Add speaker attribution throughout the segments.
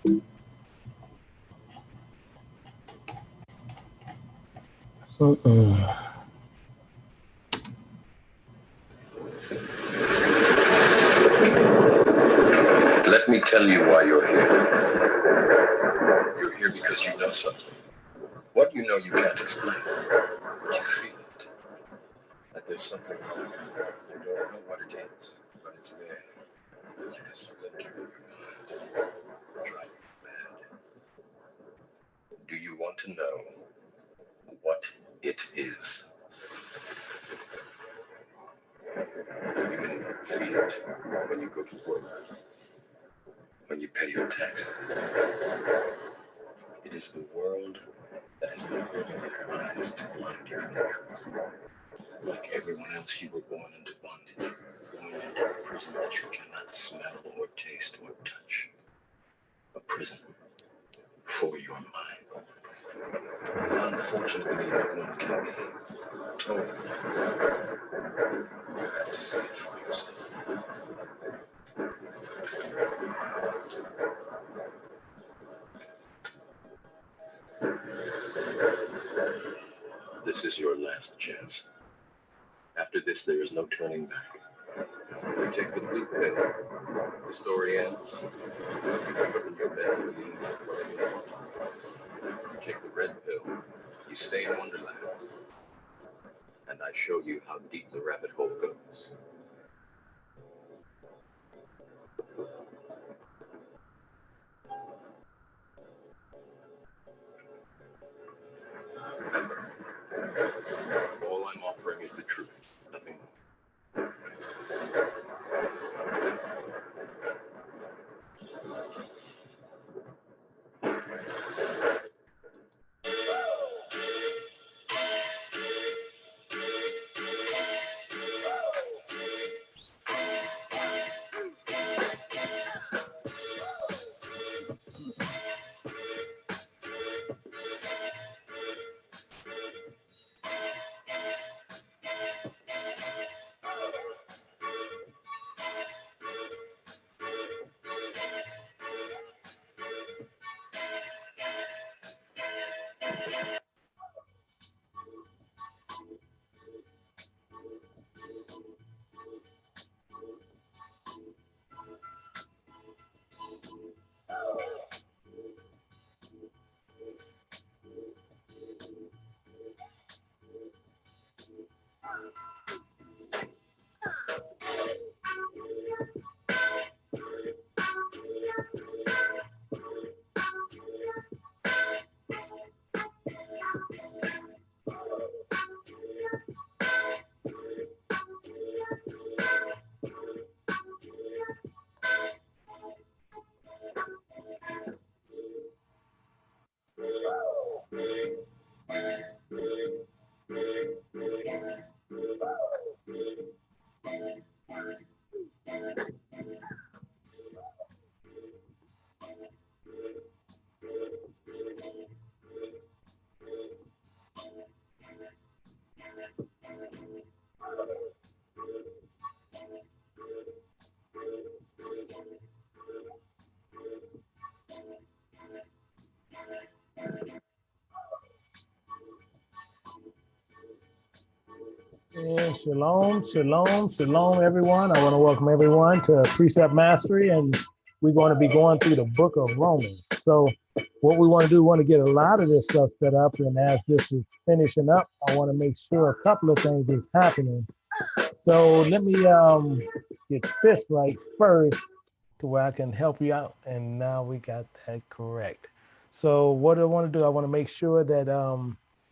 Speaker 1: Let me tell you why you're here. You're here because you know something. What you know you can't explain. But you feel it. That there's something wrong. You don't know what it is, but it's there. You can splinter. Drive you mad. Do you want to know what it is? You can feel it when you go to work, when you pay your taxes. It is the world that has been holding your eyes to blind you from the truth. Like everyone else, you were born into bondage. Born into a prison that you cannot smell or taste or touch. A prison for your mind. Unfortunately, no one can be told. You have to see it for yourself. This is your last chance. After this, there is no turning back. You take the blue pill. The story ends. You wake up in your bed and you take the red pill. You stay in Wonderland. And I show you how deep the rabbit hole goes. Remember, all I'm offering is the truth, nothing more.
Speaker 2: And shalom, shalom, shalom, everyone. I want to welcome everyone to Precept Mastery, and we're going to be going through the book of Romans. So what we want to do, we want to get a lot of this stuff set up, and as this is finishing up, I want to make sure a couple of things is happening. So let me get this right first to where I can help you out, and now we got that correct. So what I want to do, I want to make sure that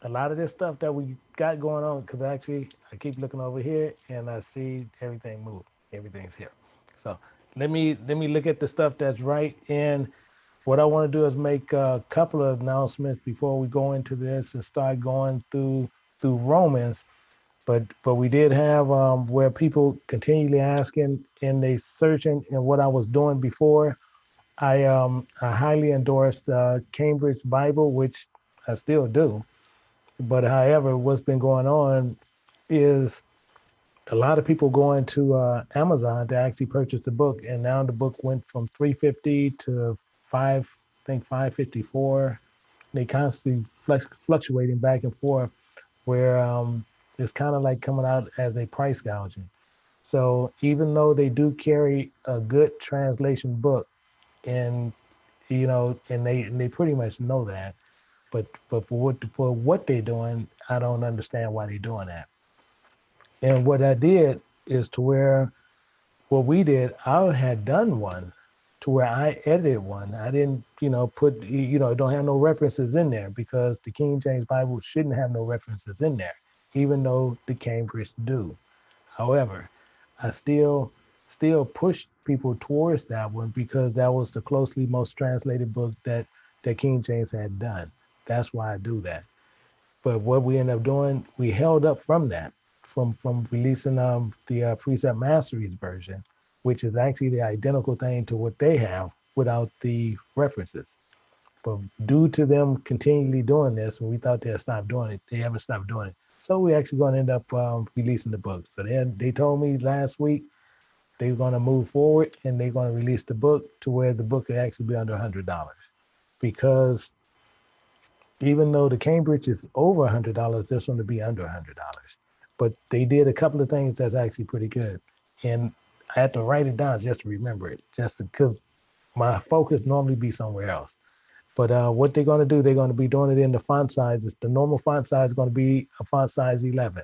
Speaker 2: a lot of this stuff that we got going on, because actually I keep looking over here and I see everything move. Everything's here. So let me look at the stuff that's right. And what I want to do is make a couple of announcements before we go into this and start going through Romans. But we did have where people continually asking and they searching, and what I was doing before, I highly endorsed Cambridge Bible, which I still do. But however, what's been going on is a lot of people going to Amazon to actually purchase the book, and now the book went from $350 to think 554. They constantly fluctuating back and forth, where it's kind of like coming out as they price gouging. So even though they do carry a good translation book, and and they pretty much know that, but for what they're doing, I don't understand why they're doing that. And what I did is to where what we did, I had done one to where I edited one. I didn't, put, don't have no references in there because the King James Bible shouldn't have no references in there, even though the Cambridge do. However, I still pushed people towards that one because that was the closely most translated book that King James had done. That's why I do that. But what we end up doing, we held up from that, from releasing the Precept Masteries version, which is actually the identical thing to what they have without the references. But due to them continually doing this, and we thought they'd stop doing it, they haven't stopped doing it. So we actually going to end up releasing the book. So they told me last week they're going to move forward and they're going to release the book to where the book will actually be under $100, because even though the Cambridge is over $100, this one to be under $100. But they did a couple of things that's actually pretty good, and I had to write it down just to remember it, just because my focus normally be somewhere else. But what they're going to do, they're going to be doing it in the font sizes. The normal font size is going to be a font size 11.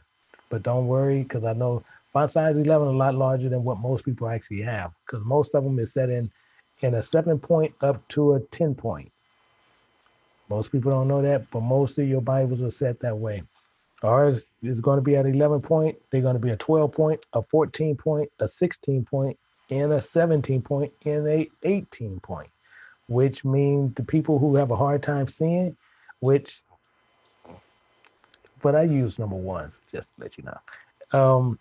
Speaker 2: But don't worry, because I know font size 11 is a lot larger than what most people actually have, because most of them is set in a 7-point up to a 10-point. Most people don't know that, but most of your Bibles are set that way. Ours is going to be at 11-point. They're going to be a 12-point, a 14-point, a 16-point, and a 17-point, and a 18-point, which means the people who have a hard time seeing, but I use number ones, just to let you know.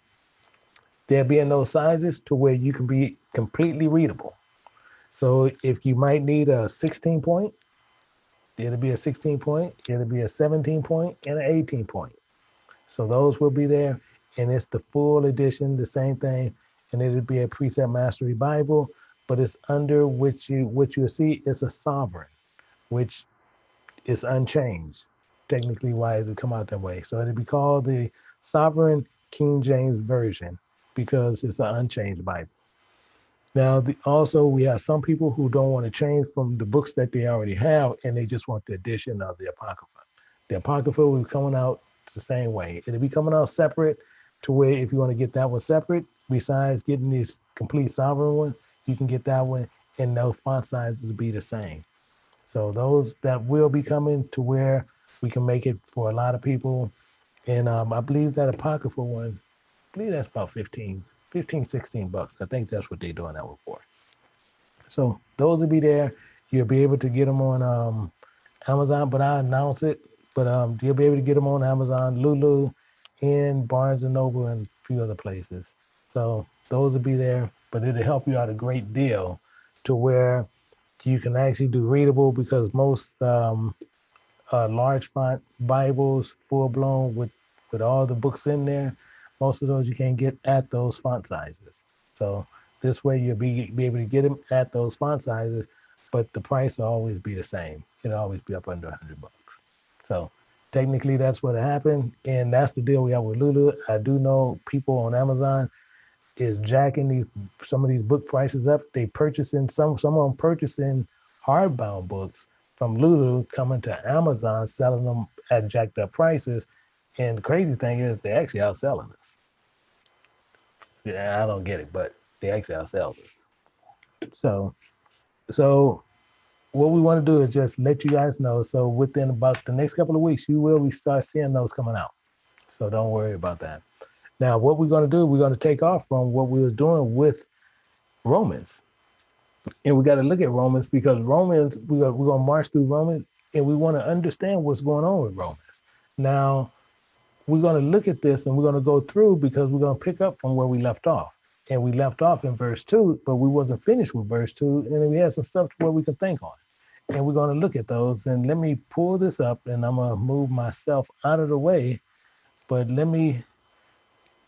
Speaker 2: There'll be in those sizes to where you can be completely readable. So if you might need a 16-point, it'll be a 16-point, it'll be a 17-point, and an 18-point. So those will be there, and it's the full edition, the same thing, and it'll be a Precept Mastery Bible, but it's under which what you'll see is a sovereign, which is unchanged. Technically, why it would come out that way. So it'll be called the Sovereign King James Version because it's an unchanged Bible. Now, also, we have some people who don't want to change from the books that they already have, and they just want the addition of the Apocrypha. The Apocrypha will be coming out the same way. It'll be coming out separate to where if you want to get that one separate, besides getting this complete sovereign one, you can get that one, and those font sizes will be the same. So those that will be coming to where we can make it for a lot of people. And I believe that Apocrypha one, I believe that's about 15, $16. I think that's what they're doing that one for. So those will be there. You'll be able to get them on Amazon, but I announce it. But you'll be able to get them on Amazon, Lulu, and Barnes and Noble, and a few other places. So those will be there, but it'll help you out a great deal to where you can actually do readable, because most large font Bibles, full blown with all the books in there, most of those you can't get at those font sizes. So this way you'll be able to get them at those font sizes, but the price will always be the same. It'll always be up under $100. So technically that's what happened, and that's the deal we have with Lulu. I do know people on Amazon is jacking some of these book prices up. They purchasing some of them purchasing hardbound books from Lulu, coming to Amazon, selling them at jacked up prices. And the crazy thing is they actually outselling us. Yeah, I don't get it, but they actually outsell us. So what we want to do is just let you guys know. So within about the next couple of weeks, you will start seeing those coming out. So don't worry about that. Now, what we're going to do, we're going to take off from what we was doing with Romans. And we got to look at Romans, because Romans, we're going to march through Romans, and we want to understand what's going on with Romans. Now, we're going to look at this and we're going to go through, because we're going to pick up from where we left off. And we left off in verse 2, but we wasn't finished with verse 2. And then we had some stuff to where we can think on. And we're going to look at those. And let me pull this up, and I'm going to move myself out of the way. But let me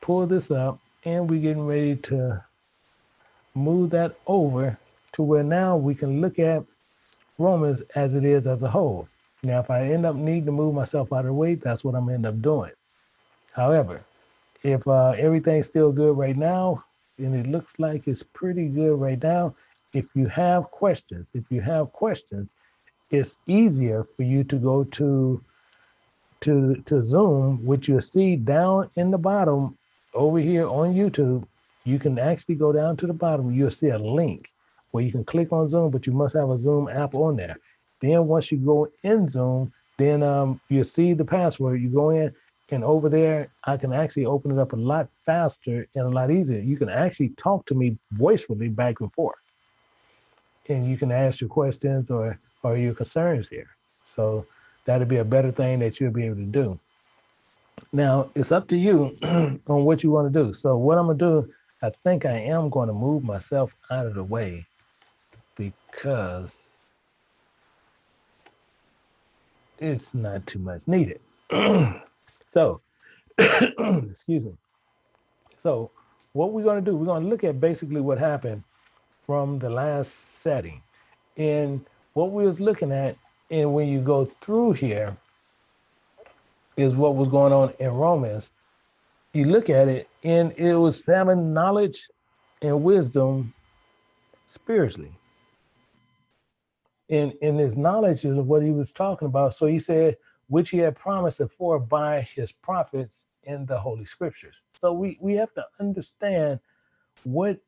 Speaker 2: pull this up, and we're getting ready to move that over to where now we can look at Romans as it is as a whole. Now, if I end up needing to move myself out of the way, that's what I'm gonna end up doing. However, if everything's still good right now, and it looks like it's pretty good right now, if you have questions, it's easier for you to go to Zoom, which you'll see down in the bottom over here on YouTube. You can actually go down to the bottom. You'll see a link where you can click on Zoom, but you must have a Zoom app on there. Then once you go in Zoom, then you'll see the password. You go in, and over there, I can actually open it up a lot faster and a lot easier. You can actually talk to me voicefully back and forth, and you can ask your questions or your concerns here. So that'd be a better thing that you'll be able to do. Now it's up to you on what you want to do. So what I'm gonna do, I think I am going to move myself out of the way because it's not too much needed. So, excuse me. So what we're gonna do, we're gonna look at basically what happened from the last setting. And what we was looking at, and when you go through here, is what was going on in Romans. You look at it, and it was having knowledge and wisdom spiritually. And his knowledge is what he was talking about. So he said, which he had promised before by his prophets in the Holy Scriptures. So we have to understand what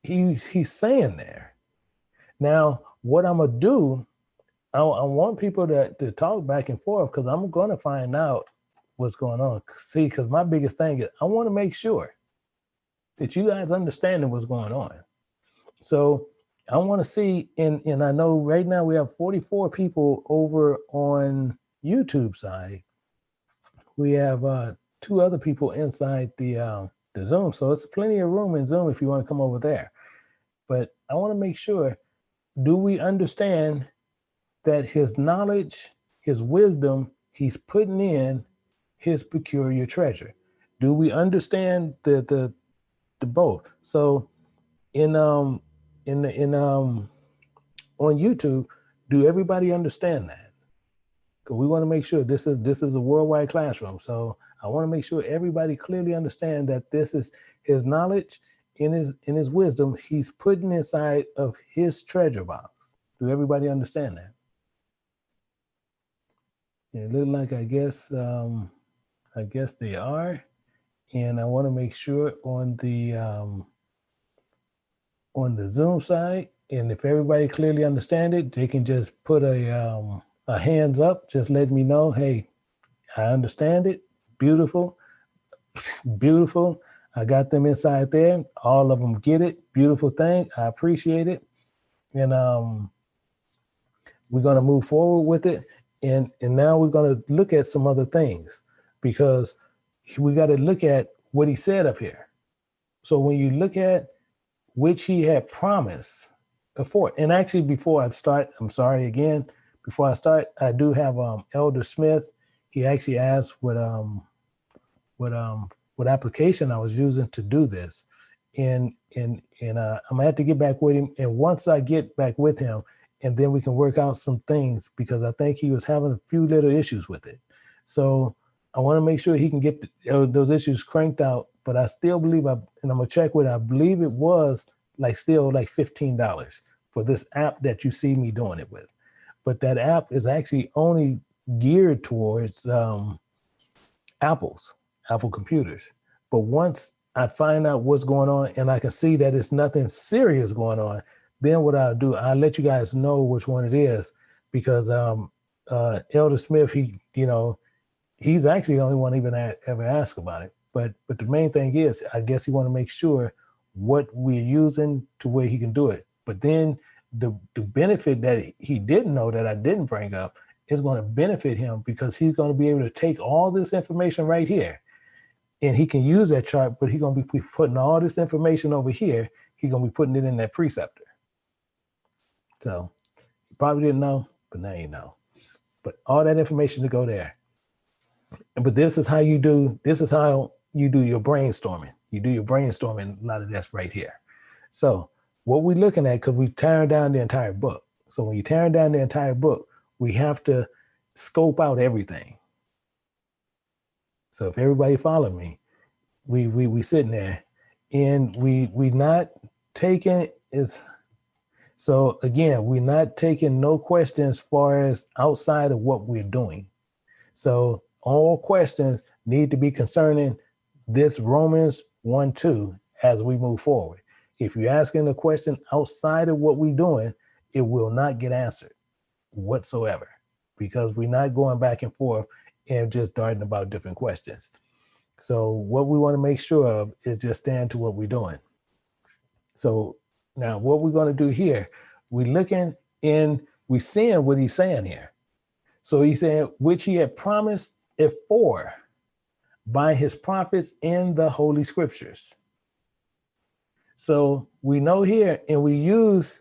Speaker 2: he's saying there. Now, what I'm going to do, I want people to talk back and forth because I'm going to find out what's going on. See, because my biggest thing is I want to make sure that you guys understand what's going on. So I want to see, and I know right now we have 44 people over on YouTube side. We have 2 other people inside the Zoom. So it's plenty of room in Zoom if you want to come over there. But I want to make sure, do we understand that his knowledge, his wisdom, he's putting in his peculiar treasure? Do we understand the both? So on YouTube, do everybody understand that? Because we want to make sure this is a worldwide classroom. So I want to make sure everybody clearly understand that this is his knowledge, in his wisdom, he's putting inside of his treasure box. Do everybody understand that? It looks like I guess they are, and I want to make sure on the Zoom side, and if everybody clearly understand it, they can just put a hands up, just let me know, hey, I understand it. Beautiful, beautiful. I got them inside there. All of them get it. Beautiful thing. I appreciate it, and we're gonna move forward with it. And now we're going to look at some other things, because we got to look at what he said up here. So when you look at which he had promised before, and actually before I start, I'm sorry again, before I start, I do have Elder Smith. He actually asked what application I was using to do this. And I'm gonna have to get back with him. And once I get back with him, and then we can work out some things, because I think he was having a few little issues with it. So I want to make sure he can get those issues cranked out. But I still believe, and I'm going to check with it, I believe it was still like $15 for this app that you see me doing it with. But that app is actually only geared towards Apple computers. But once I find out what's going on and I can see that it's nothing serious going on, then what I'll do, I'll let you guys know which one it is, because Elder Smith, he's actually the only one even ever asked about it. But the main thing is, I guess he want to make sure what we're using to where he can do it. But then the benefit that he didn't know that I didn't bring up is going to benefit him, because he's going to be able to take all this information right here, and he can use that chart, but he's going to be putting all this information over here. He's going to be putting it in that preceptor. So you probably didn't know, but now you know. But all that information to go there. But this is how you do your brainstorming. You do your brainstorming, a lot of that's right here. So what we're looking at, because we turned down the entire book. So when you're tearing down the entire book, we have to scope out everything. So if everybody follow me, we sitting there, and we not taking is. So again, we're not taking no questions as far as outside of what we're doing. So all questions need to be concerning this Romans 1:2 as we move forward. If you're asking a question outside of what we're doing, it will not get answered whatsoever, because we're not going back and forth and just darting about different questions. So what we want to make sure of is just stand to what we're doing. So now what we're going to do here, we're looking in, we're seeing what he's saying here. So he said, which he had promised afore by his prophets in the Holy Scriptures. So we know here, and we use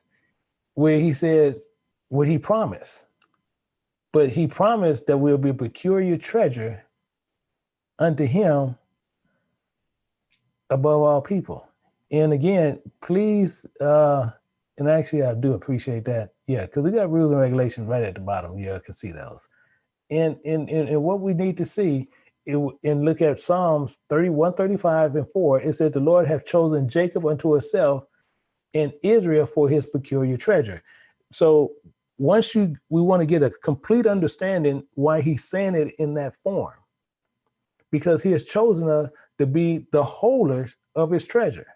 Speaker 2: where he says what he promised. But he promised that we'll be a peculiar treasure unto him above all people. And again, please, and actually I do appreciate that. Yeah, because we got rules and regulations right at the bottom. Yeah, I can see those. And what we need to see, and look at Psalms 31, 35, and 4, it says, the Lord hath chosen Jacob unto himself and Israel for his peculiar treasure. So once we want to get a complete understanding why he's saying it in that form, because he has chosen us to be the holders of his treasure.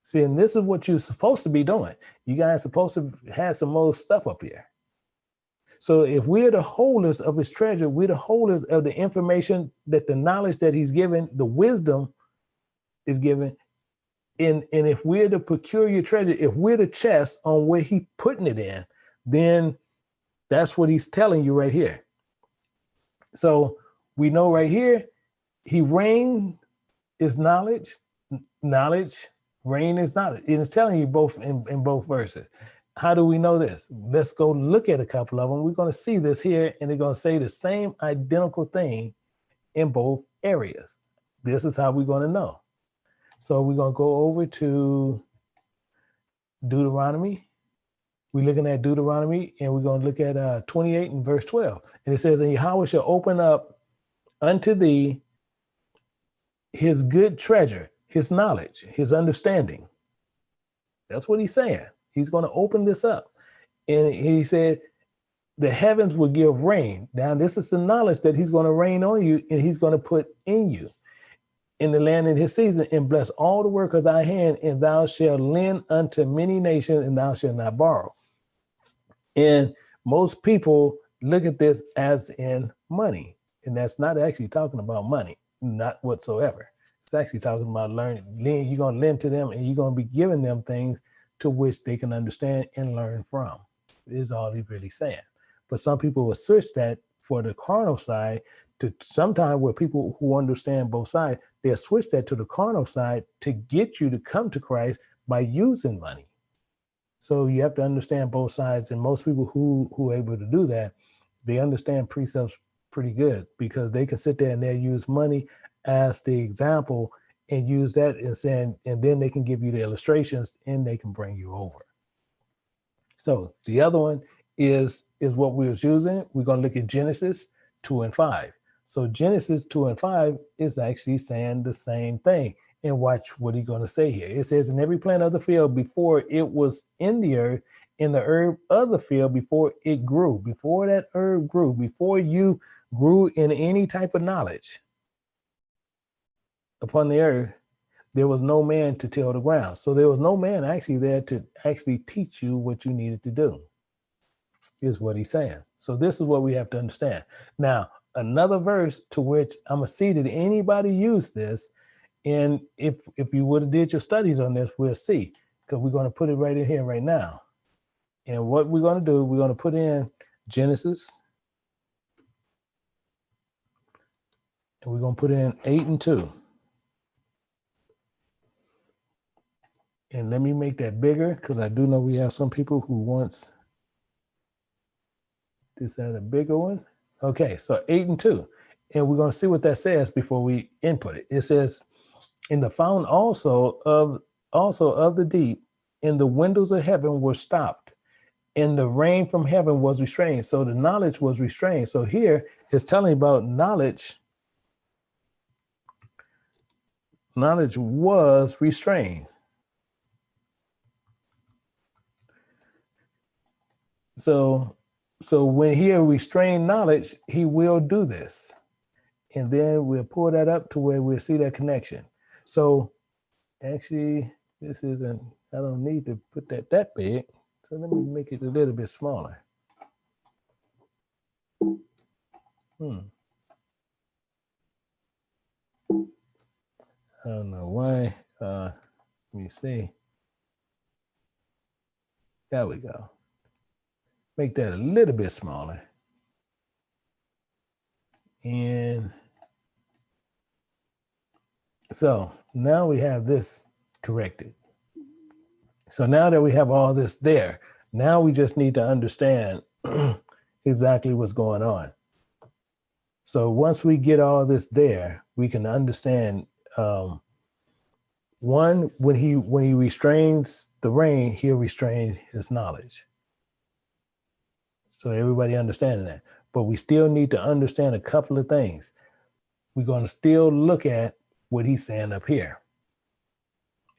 Speaker 2: See, and this is what you're supposed to be doing. You guys are supposed to have some more stuff up here. So if we're the holders of his treasure, we're the holders of the information, that the knowledge that he's given, the wisdom is given. And if we're the peculiar treasure, if we're the chest on where he's putting it in, then that's what he's telling you right here. So we know right here, he reign is knowledge, reign is knowledge. It is telling you both in both verses. How do we know this? Let's go look at a couple of them. We're going to see this here, and they're going to say the same identical thing in both areas. This is how we're going to know. So we're going to go over to Deuteronomy. We're looking at Deuteronomy, and we're going to look at 28 and verse 12. And it says, and Yahweh shall open up unto thee his good treasure, his knowledge, his understanding. That's what he's saying. He's going to open this up. And he said, the heavens will give rain. Now, this is the knowledge that he's going to rain on you, and he's going to put in you in the land in his season, and bless all the work of thy hand, and thou shalt lend unto many nations, and thou shalt not borrow. And most people look at this as in money, and that's not actually talking about money, not whatsoever. It's actually talking about learning. You're going to lend to them, and you're going to be giving them things to which they can understand and learn from, is all he's really saying. But some people will switch that for the carnal side to sometimes where people who understand both sides, they'll switch that to the carnal side to get you to come to Christ by using money. So you have to understand both sides. And most people who are able to do that, they understand precepts pretty good, because they can sit there and they'll use money as the example and use that and saying, and then they can give you the illustrations and they can bring you over. So the other one is what we was using. We're going to look at Genesis 2 and 5. So Genesis 2 and 5 is actually saying the same thing. And watch what he's going to say here. It says, in every plant of the field before it was in the earth, in the herb of the field before it grew, before that herb grew, before you grew in any type of knowledge upon the earth, there was no man to till the ground. So there was no man actually there to actually teach you what you needed to do, is what he's saying. So this is what we have to understand. Now, another verse to which I'm going to see that anybody use this, and if you would have did your studies on this, we'll see, because we're going to put it right in here right now. And what we're going to do, we're going to put in Genesis, and we're going to put in 8 and 2. And let me make that bigger, because I do know we have some people who wants this at a bigger one. Okay, so 8 and 2. And we're going to see what that says before we input it. It says, in the fountain also of the deep, and the windows of heaven were stopped, and the rain from heaven was restrained. So the knowledge was restrained. So here it's telling about knowledge. Knowledge was restrained. So when he restrained knowledge, he will do this. And then we'll pull that up to where we'll see that connection. So actually, this isn't, I don't need to put that big. So let me make it a little bit smaller. I don't know why. Let me see. There we go. Make that a little bit smaller. And so now we have this corrected. So now that we have all this there, now we just need to understand exactly what's going on. So once we get all this there, we can understand, one, when he restrains the rain, he'll restrain his knowledge. So everybody understanding that. But we still need to understand a couple of things. We're going to still look at what he's saying up here.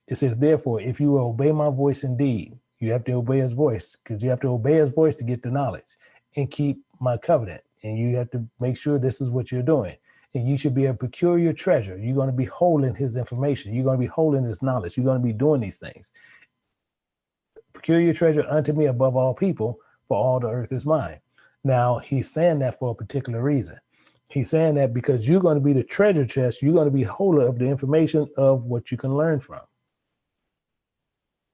Speaker 2: It says, therefore, if you will obey my voice indeed, you have to obey his voice, because you have to obey his voice to get the knowledge and keep my covenant. And you have to make sure this is what you're doing. And you should be a peculiar treasure. You're going to be holding his information. You're going to be holding his knowledge. You're going to be doing these things. Peculiar treasure unto me above all people, for all the earth is mine. Now, he's saying that for a particular reason. He's saying that because you're going to be the treasure chest. You're going to be holder of the information of what you can learn from.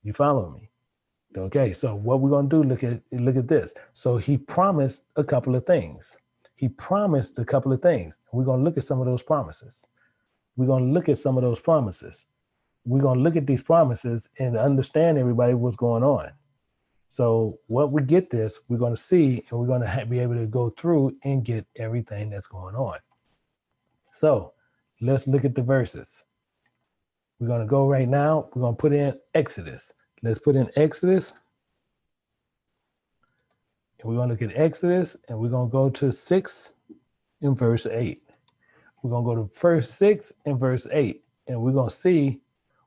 Speaker 2: You follow me? Okay, so what we're going to do, look at this. So he promised a couple of things. We're going to look at some of those promises. We're going to look at these promises and understand everybody what's going on. So what we get this, we're going to see, and we're going to be able to go through and get everything that's going on. So let's look at the verses. We're going to go right now. We're going to put in Exodus. Let's put in Exodus. And we're going to look at Exodus, and we're going to go to 6 and verse 8. We're going to go to verse 6 and verse 8, and we're going to see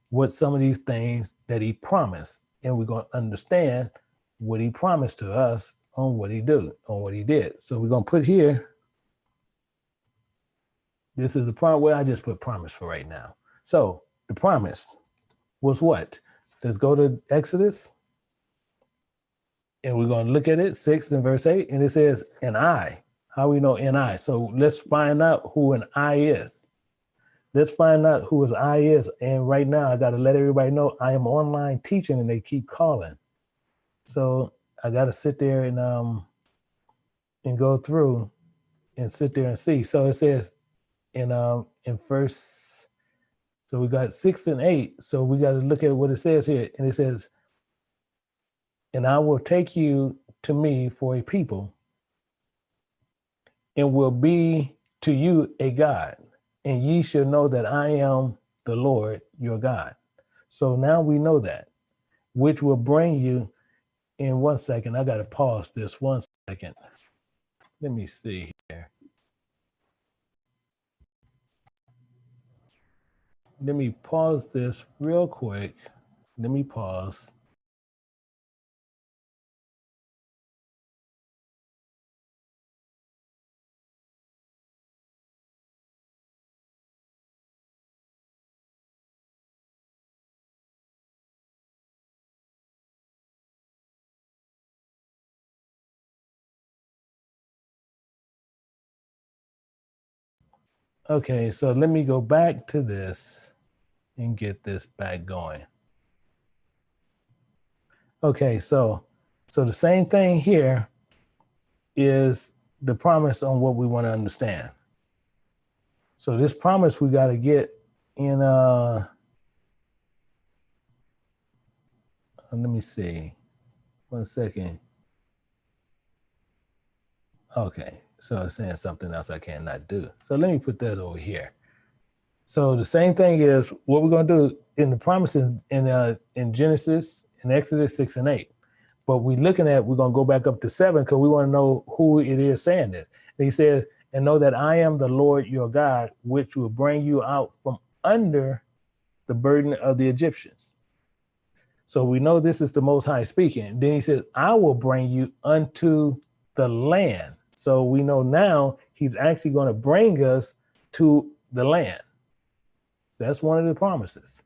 Speaker 2: what some of these things that he promised, and we're going to understand what he promised to us on what he did. So we're going to put here, this is the part where I just put promise for right now. So the promise was what? Let's go to Exodus, and we're going to look at it, 6 and verse 8, and it says, and I. How we know an I? So let's find out who an I is. Let's find out who his I is. And right now, I got to let everybody know I am online teaching, and they keep calling. So I got to sit there and go through and sit there and see. So it says in first, so we got 6 and 8. So we got to look at what it says here. And it says, and I will take you to me for a people, and will be to you a God, and ye shall know that I am the Lord your God. So now we know that, which will bring you, in 1 second, I got to pause this 1 second. Let me see here. Let me pause this real quick. Let me pause. Okay, so let me go back to this and get this back going. Okay, so the same thing here is the promise on what we want to understand. So this promise we got to get in, let me see, 1 second. Okay, so it's saying something else I cannot do. So let me put that over here. So the same thing is what we're going to do in the promises in Genesis, in Exodus 6 and 8. But we're going to go back up to 7 because we want to know who it is saying this. And he says, and know that I am the Lord your God, which will bring you out from under the burden of the Egyptians. So we know this is the Most High speaking. Then he says, I will bring you unto the land. So we know now he's actually going to bring us to the land. That's one of the promises.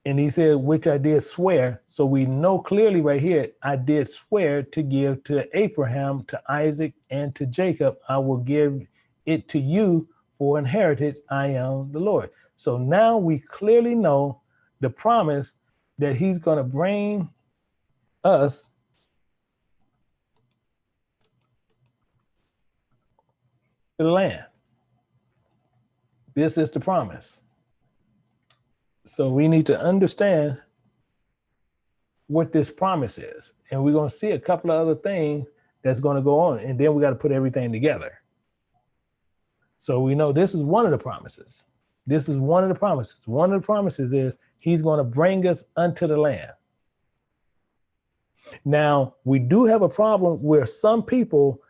Speaker 2: And he said, which I did swear. So we know clearly right here, I did swear to give to Abraham, to Isaac, and to Jacob. I will give it to you for inheritance. I am the Lord. So now we clearly know the promise that he's going to bring us to the land. This is the promise. So we need to understand what this promise is. And we're going to see a couple of other things that's going to go on. And then we got to put everything together. So we know this is one of the promises. This is one of the promises. One of the promises is he's going to bring us unto the land. Now, we do have a problem where some people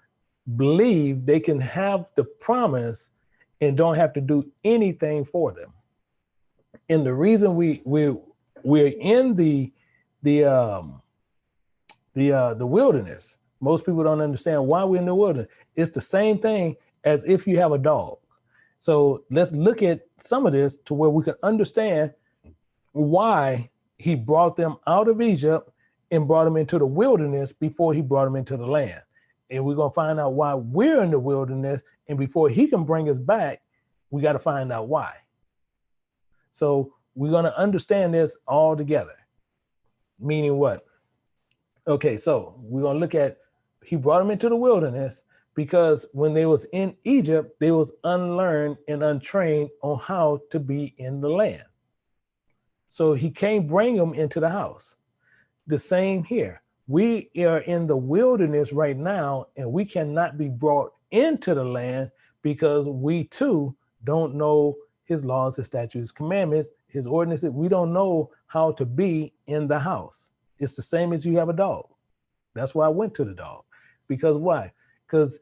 Speaker 2: believe they can have the promise and don't have to do anything for them. And the reason we're in the wilderness, most people don't understand why we're in the wilderness. It's the same thing as if you have a dog. So let's look at some of this to where we can understand why he brought them out of Egypt and brought them into the wilderness before he brought them into the land. And we're going to find out why we're in the wilderness. And before he can bring us back, we got to find out why. So we're going to understand this all together. Meaning what? Okay, so we're going to look at, he brought them into the wilderness because when they was in Egypt, they was unlearned and untrained on how to be in the land. So he can't bring them into the house. The same here. We are in the wilderness right now, and we cannot be brought into the land because we too don't know his laws, his statutes, his commandments, his ordinances. We don't know how to be in the house. It's the same as you have a dog. That's why I went to the dog. Because why? Because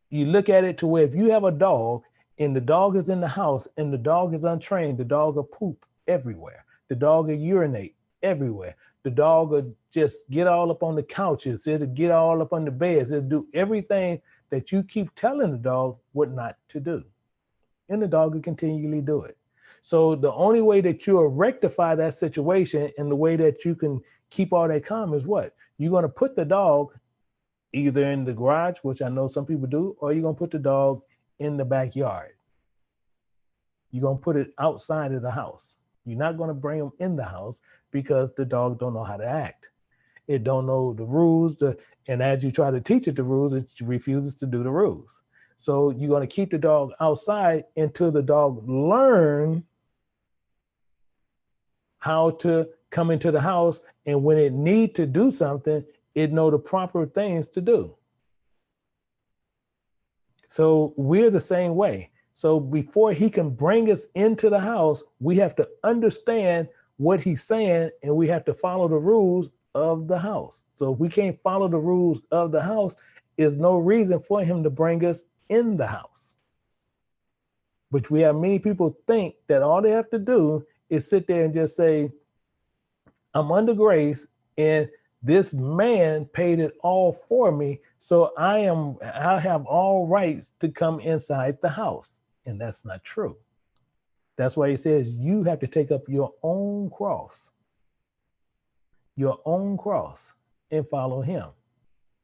Speaker 2: you look at it to where if you have a dog and the dog is in the house and the dog is untrained, the dog will poop everywhere. The dog will urinate everywhere. The dog will just get all up on the couches. It'll get all up on the beds. It'll do everything that you keep telling the dog what not to do. And the dog will continually do it. So the only way that you'll rectify that situation and the way that you can keep all that calm is what? You're going to put the dog either in the garage, which I know some people do, or you're going to put the dog in the backyard. You're going to put it outside of the house. You're not going to bring them in the house because the dog don't know how to act. It don't know the rules. And as you try to teach it the rules, it refuses to do the rules. So you're going to keep the dog outside until the dog learn how to come into the house. And when it need to do something, it know the proper things to do. So we're the same way. So before he can bring us into the house, we have to understand what he's saying, and we have to follow the rules of the house. So if we can't follow the rules of the house, there's no reason for him to bring us in the house. But we have many people think that all they have to do is sit there and just say, I'm under grace and this man paid it all for me. So I have all rights to come inside the house. And that's not true. That's why he says you have to take up your own cross and follow him.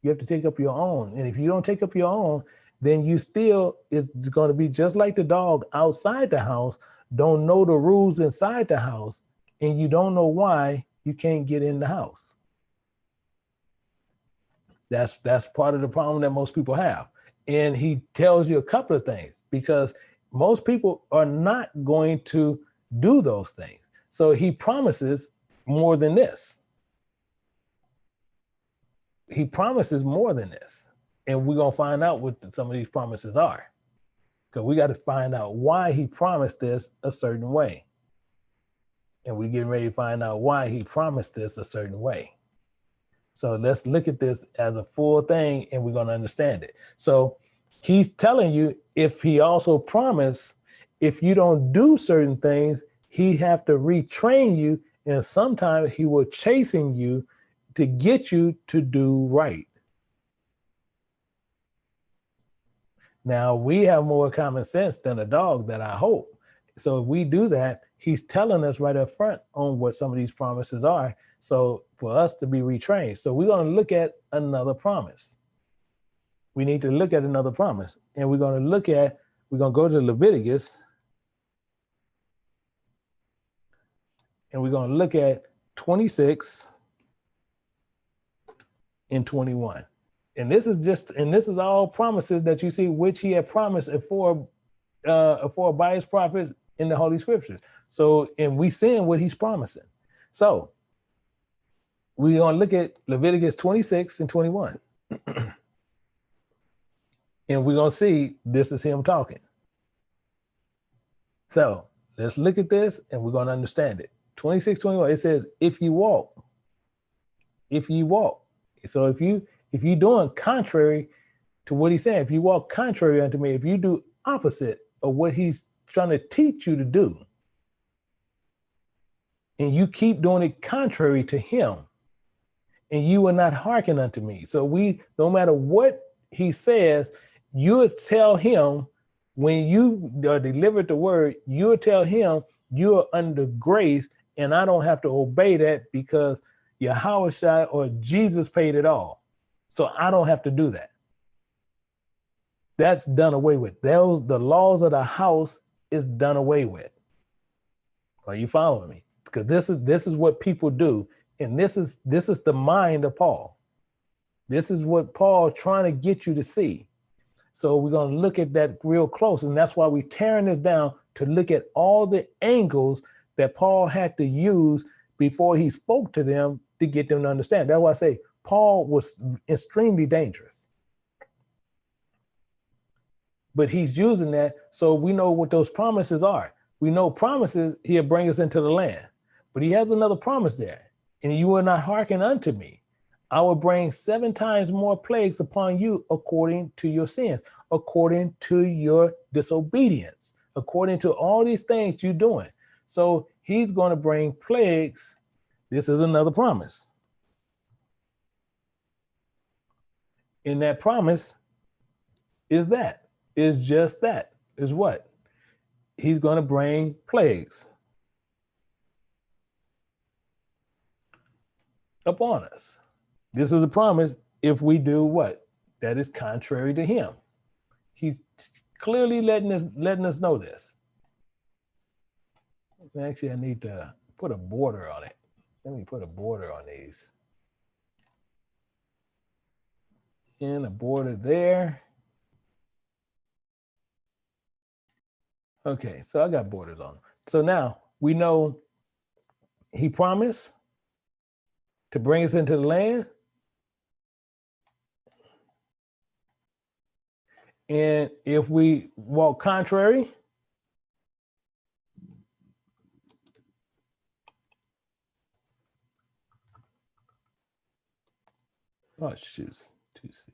Speaker 2: You have to take up your own. And if you don't take up your own, then you still is going to be just like the dog outside the house, don't know the rules inside the house, and you don't know why you can't get in the house. That's part of the problem that most people have. And he tells you a couple of things because most people are not going to do those things. So he promises more than this. He promises more than this. And we're going to find out what some of these promises are. Because we got to find out why he promised this a certain way. And we're getting ready to find out why he promised this a certain way. So let's look at this as a full thing and we're going to understand it. So he's telling you, if he also promised, if you don't do certain things, he have to retrain you, and sometimes he will chasing you to get you to do right. Now, we have more common sense than a dog, that I hope. So if we do that, he's telling us right up front on what some of these promises are. So for us to be retrained. So we're going to look at another promise. We need to look at another promise. And we're going to go to Leviticus. And we're going to look at 26 and 21. And this is all promises that you see, which he had promised afore by his prophets in the Holy Scriptures. So, and we seeing what he's promising. So we're going to look at Leviticus 26 and 21. And we're going to see this is him talking. So let's look at this and we're going to understand it. 26, 21, it says, if you walk. So if you're doing contrary to what he's saying, if you walk contrary unto me, if you do opposite of what he's trying to teach you to do, and you keep doing it contrary to him, and you will not hearken unto me. So no matter what he says, you would tell him, when you are delivered the word, you would tell him you're under grace, and I don't have to obey that because Yahweh or Jesus paid it all. So I don't have to do that. That's done away with. The laws of the house is done away with. Are you following me? Because this is what people do. And this is the mind of Paul. This is what Paul trying to get you to see. So we're going to look at that real close. And that's why we're tearing this down, to look at all the angles that Paul had to use before he spoke to them to get them to understand. That's why I say Paul was extremely dangerous. But he's using that so we know what those promises are. We know promises, he'll bring us into the land. But he has another promise there. And you will not hearken unto me. I will bring 7 times more plagues upon you according to your sins, according to your disobedience, according to all these things you're doing. So he's going to bring plagues. This is another promise. And that promise is just that, is what? He's going to bring plagues upon us. This is a promise if we do what? That is contrary to him. He's clearly letting us know this. Actually, I need to put a border on it. Let me put a border on these. And a border there. Okay, so I got borders on them. So now we know he promised to bring us into the land. And if we walk contrary, oh, shoot, 2 C's.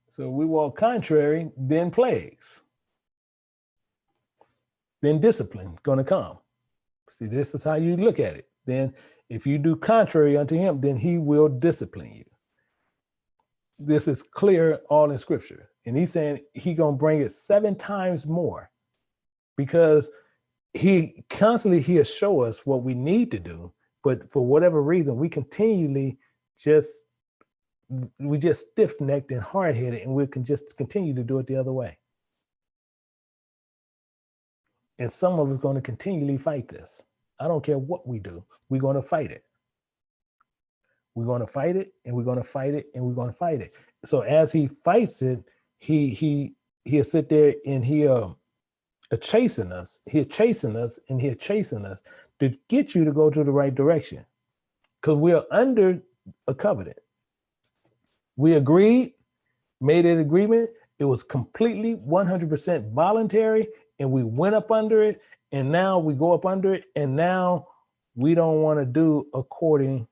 Speaker 2: So we walk contrary, then plagues. Then discipline gonna come. See, this is how you look at it. Then if you do contrary unto him, then he will discipline you. This is clear all in scripture. And he's saying he gonna bring it 7 times more, because he'll show us what we need to do. But for whatever reason, we just stiff-necked and hard-headed, and we can just continue to do it the other way. And some of us are going to continually fight this. I don't care what we do. We're going to fight it. We're going to fight it, and we're going to fight it, and we're going to fight it. So as he fights it, he'll sit there and he'll chasing us. He'll chasing us, and he'll chasing us to get you to go to the right direction. Because we're under a covenant. We agreed made an agreement. It was completely 100% voluntary, and we went up under it, and now we go up under it, and now we don't want to do according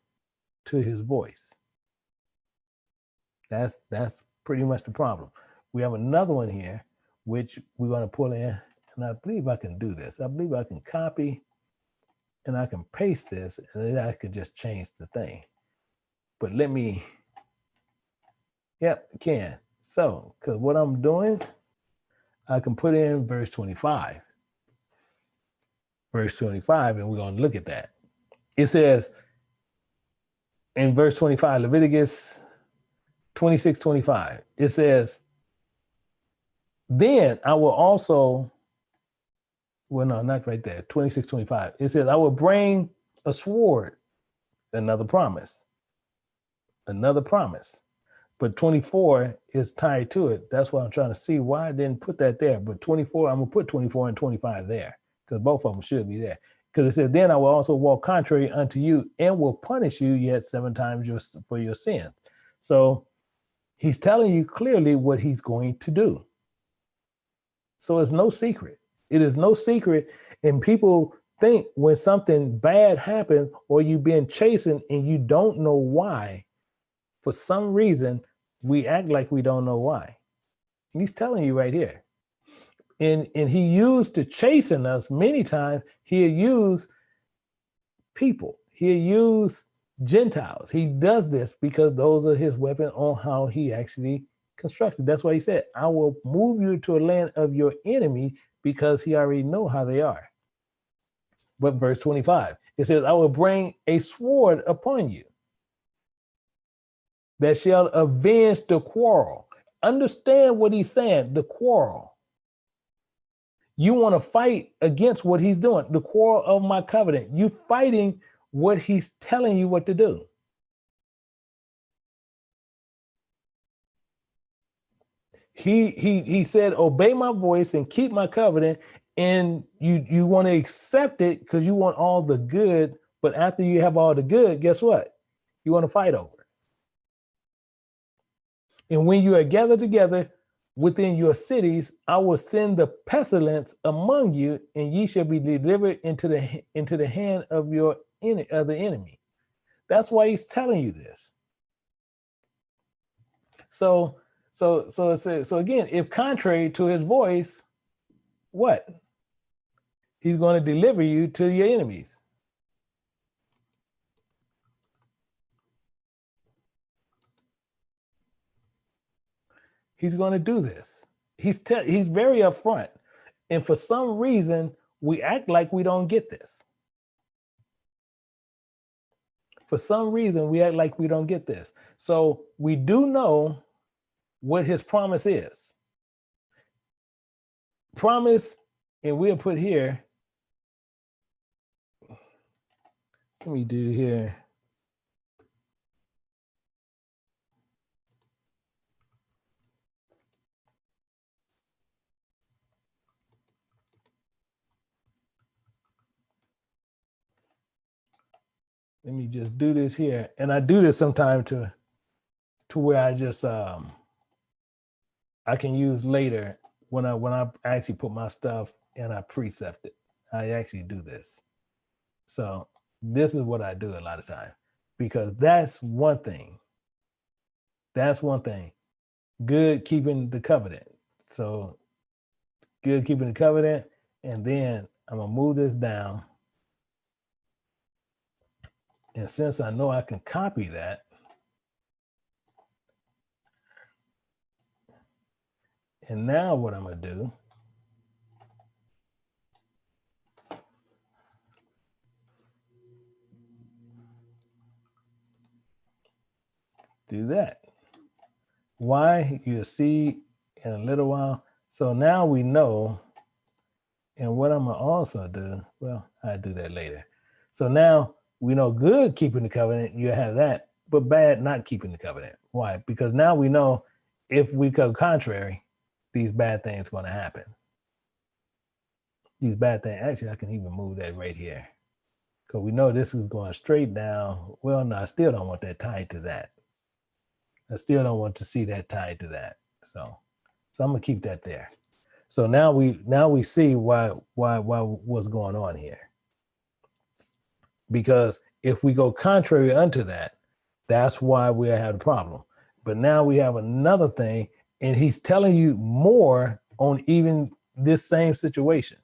Speaker 2: to his voice. That's pretty much the problem. We have another one here, which we're going to pull in, and I believe I can do this. I believe I can copy, and I can paste this, and then I can just change the thing. But let me, yep, can. So, because what I'm doing, I can put in verse 25. Verse 25, and we're going to look at that. It says in verse 25, Leviticus 26:25, it says, then I will also, well, no, not right there, 26:25. It says, I will bring a sword, another promise. But 24 is tied to it. That's why I'm trying to see why I didn't put that there. But 24, I'm gonna put 24 and 25 there because both of them should be there. Because it says, then I will also walk contrary unto you and will punish you yet 7 times for your sins. So he's telling you clearly what he's going to do. So it's no secret. It is no secret. And people think when something bad happens or you've been chasing and you don't know why, for some reason, we act like we don't know why. And he's telling you right here. And he used to chasing us many times, he'll use people. He'll use Gentiles. He does this because those are his weapons on how he actually constructs it. That's why he said, I will move you to a land of your enemy because he already know how they are. But verse 25, it says, I will bring a sword upon you that shall avenge the quarrel. Understand what he's saying, the quarrel. You want to fight against what he's doing, the quarrel of my covenant. You fighting what he's telling you what to do. He said, obey my voice and keep my covenant, and you want to accept it because you want all the good, but after you have all the good, guess what? You want to fight over it. And when you are gathered together within your cities, I will send the pestilence among you, and ye shall be delivered into the hand of the enemy. That's why he's telling you this. So it says, so again, if contrary to his voice, what? He's going to deliver you to your enemies. He's going to do this. He's very upfront. And for some reason, we act like we don't get this. For some reason, we act like we don't get this. So we do know what his promise is. Promise, and we'll put here, let me do here. Let me just do this here. And I do this sometime to where I just, I can use later when I actually put my stuff and I precept it. I actually do this. So this is what I do a lot of times, because that's one thing. That's one thing. Good keeping the covenant. So good keeping the covenant. And then I'm going to move this down. And since I know I can copy that, and now what I'm going to do that. Why? You'll see in a little while. So now we know, and what I'm going to also do, well, I'll do that later. So now we know good keeping the covenant, you have that, but bad not keeping the covenant. Why? Because now we know if we go contrary, these bad things are going to happen. These bad things, actually, I can even move that right here. Because we know this is going straight down. Well, no, I still don't want that tied to that. I still don't want to see that tied to that. So I'm gonna keep that there. So now we see why what's going on here. Because if we go contrary unto that, that's why we have a problem. But now we have another thing, and he's telling you more on even this same situation.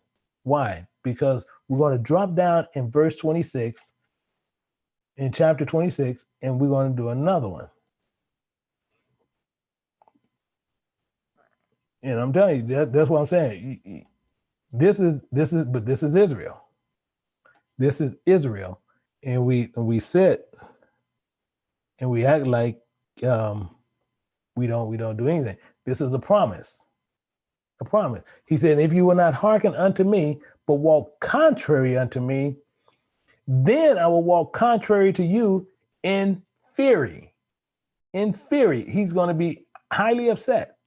Speaker 2: Why? Because we're going to drop down in verse 26, in chapter 26, and we're going to do another one. And I'm telling you, that's what I'm saying. This is Israel. This is Israel, and we sit and we act like we don't do anything. This is a promise. A promise. He said, if you will not hearken unto me, but walk contrary unto me, then I will walk contrary to you in fury. In fury. He's going to be highly upset.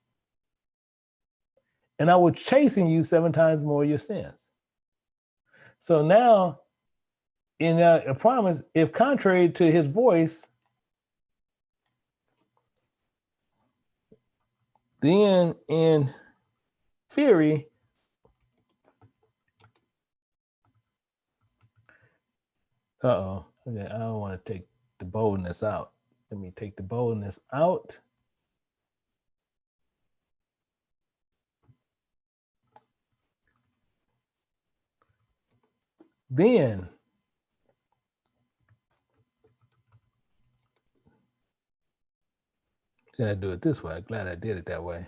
Speaker 2: And I will chasten you 7 times more your sins. So now, in a promise, if contrary to his voice, then in fury, okay, I don't want to take the boldness out. Let me take the boldness out. Then gotta do it this way. I'm glad I did it that way.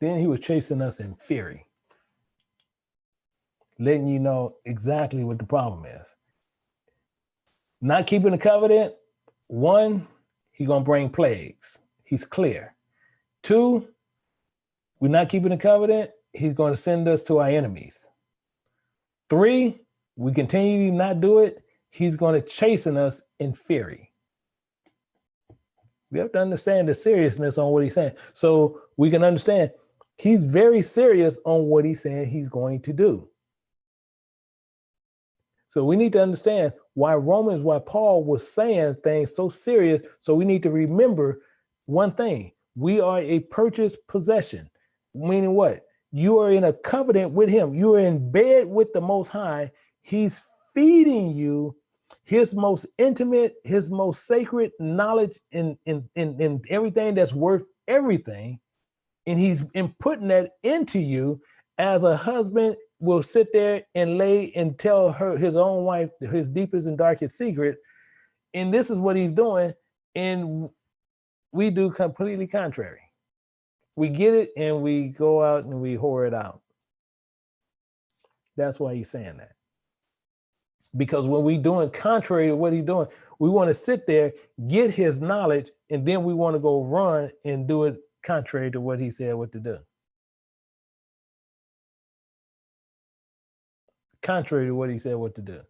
Speaker 2: Then he was chasing us in fury, letting you know exactly what the problem is. Not keeping the covenant, 1, he's gonna bring plagues. He's clear. 2, we're not keeping the covenant, he's going to send us to our enemies. 3, we continue to not do it, he's going to chasten us in fury. We have to understand the seriousness on what he's saying. So we can understand he's very serious on what he's saying he's going to do. So we need to understand why Paul was saying things so serious. So we need to remember one thing. We are a purchased possession. Meaning what? You are in a covenant with him. You are in bed with the Most High. He's feeding you his most intimate, his most sacred knowledge in everything that's worth everything. And he's putting that into you as a husband will sit there and lay and tell his own wife his deepest and darkest secret. And this is what he's doing. And we do completely contrary. We get it and we go out and we whore it out. That's why he's saying that. Because when we doing contrary to what he's doing, we want to sit there, get his knowledge, and then we want to go run and do it contrary to what he said what to do. Contrary to what he said what to do.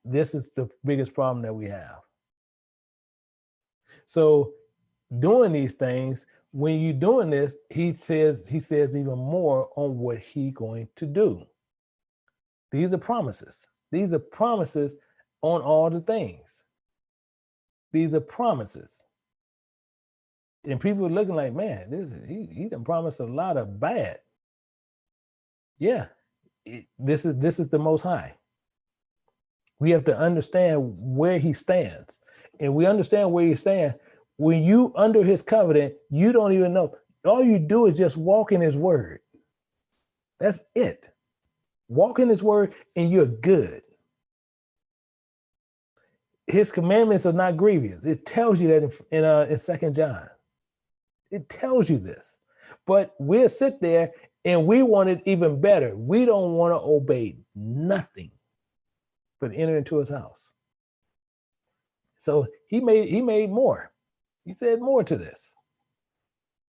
Speaker 2: This is the biggest problem that we have. So doing these things, when you're doing this, he says even more on what he's going to do. These are promises. These are promises on all the things. These are promises. And people are looking like, man, he done promised a lot of bad. Yeah, this is the Most High. We have to understand where he stands. And we understand where he stands. When you under his covenant, you don't even know. All you do is just walk in his word. That's it. Walk in his word and you're good. His commandments are not grievous. It tells you that in 2 John. It tells you this. But we'll sit there and we want it even better. We don't want to obey nothing but enter into his house. So he made more. He said more to this.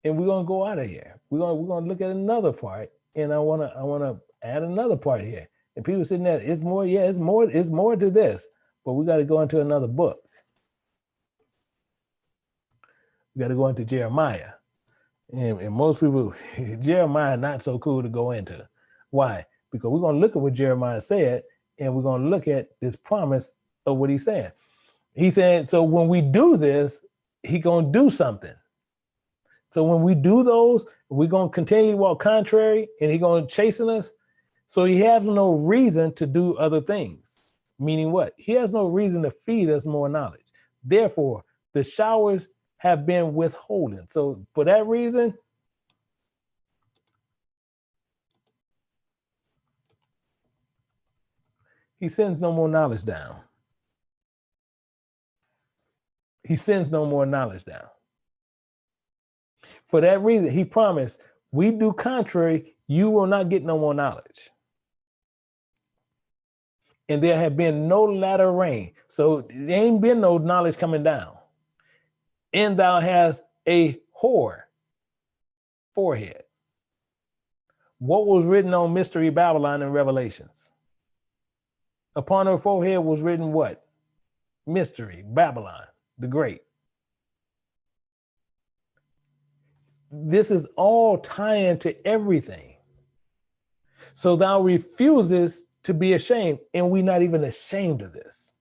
Speaker 2: And we're gonna go out of here. We're gonna look at another part, and I wanna add another part here. And people sitting there, it's more, yeah, it's more to this, but we got to go into another book. We got to go into Jeremiah. And most people, Jeremiah not so cool to go into. Why? Because we're gonna look at what Jeremiah said, and we're gonna look at this promise of what he's saying. He said, so when we do this, he gonna do something. So when we do those, we're gonna continue to walk contrary, and he gonna chasing us. So he has no reason to do other things. Meaning what? He has no reason to feed us more knowledge. Therefore, the showers have been withholding. So for that reason, he sends no more knowledge down. He sends no more knowledge down. For that reason, he promised, we do contrary, you will not get no more knowledge. And there have been no latter rain. So there ain't been no knowledge coming down. And thou hast a whore forehead. What was written on Mystery Babylon in Revelations? Upon her forehead was written what? Mystery Babylon the Great. This is all tying to everything. So thou refusest to be ashamed, and we're not even ashamed of this.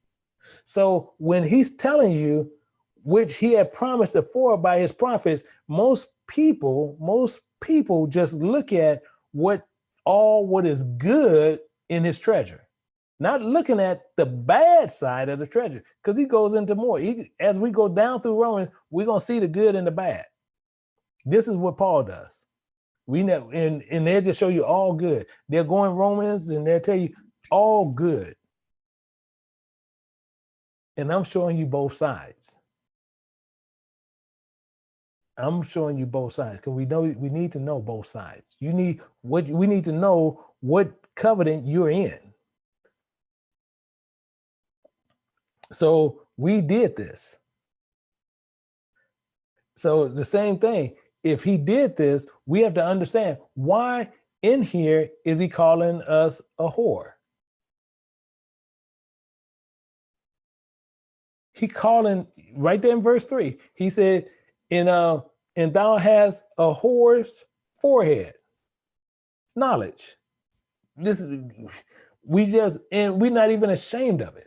Speaker 2: So when he's telling you, which he had promised afore by his prophets, most people just look at what is good in his treasure, not looking at the bad side of the treasure, because he goes into more. As we go down through Romans, we're gonna see the good and the bad. This is what Paul does. We know, and they'll just show you all good. They'll go in Romans and they'll tell you all good. And I'm showing you both sides. I'm showing you both sides because we need to know both sides. We need to know what covenant you're in. So we did this. So the same thing. If he did this, we have to understand why in here is he calling us a whore? He calling right there in verse 3. He said, and thou hast a whore's forehead. Knowledge. This is we're not even ashamed of it.